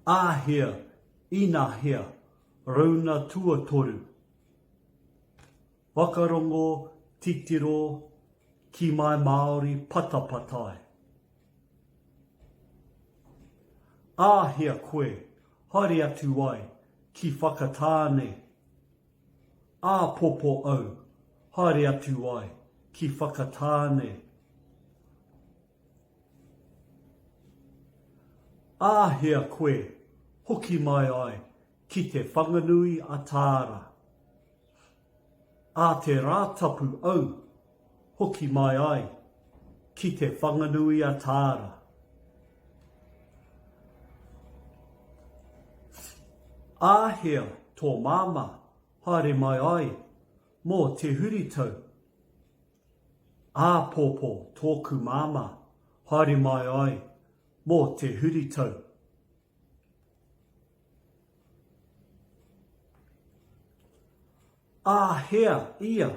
Āhea, Inahea, Rauna tuatoru. Whakarongo, Titiro, Kiimai Māori Patapatai. Āhea koe, haere atu ai, ki whakatāne. Āpopo au, haere atu ai, ki whakatāne. Āhea koe, hoki mai ai, ki te whanganui a tāra. A te rātapu au, hoki mai ai, ki te whanganui a tāra. Āhea tō māma, haere mai ai, mō te huritau. Āpopo tōku māma, haere mai ai, mō te huritau. Āhea ia,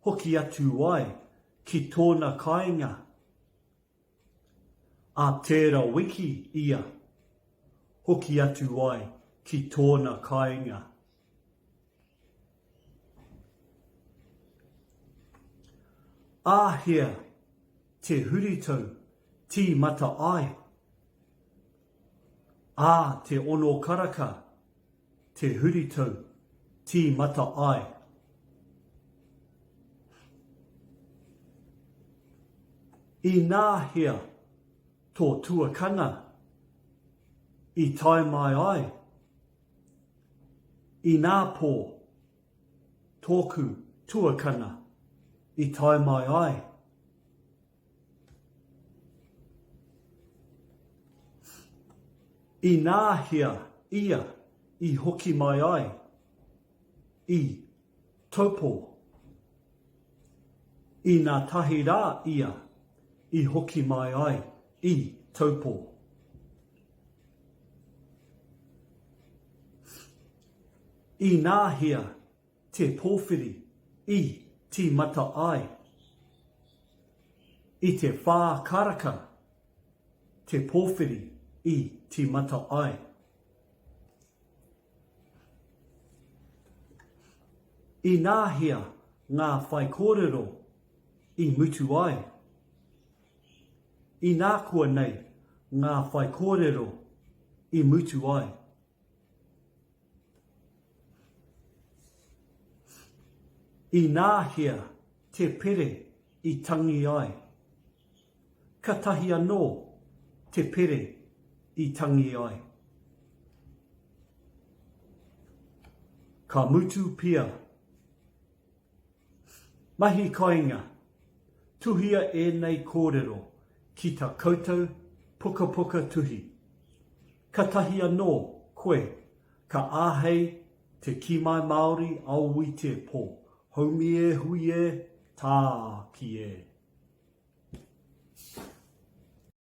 hoki atu ai, ki tōna kāinga. A tērā Wiki ia, hoki atu ai, ki tōna kāinga. Āhea, te huritau, ti mata ai. Ā te ono karaka, te huritau, ti mata ai. Inahea, tō tuakana, I tai mai ai. Inapō, tōku tuakana, I tai mai ai. Inahea ia, I hoki mai ai. I taupo. I ngā tahi rā ia, I hoki mai ai, I taupo. Inahea te pōwhiri, I ti mata ai. I te whā karaka, te pōwhiri, I ti mata ai. Inahea ngā whai kōrero, I mutu ai. Inakua nei ngā whai kōrero, I mutu ai. Inahea te pere, I tangi ai. Ka tahi anō te pere, I tangi ai. Ka mutu pia. Mahi kāinga, tuhia e nei kōrero, ki ta koutou puka puka tuhi. Ka tahi anō koe, ka āhei te Kiimai Māori Aoitepö, haumie huie tā ki e.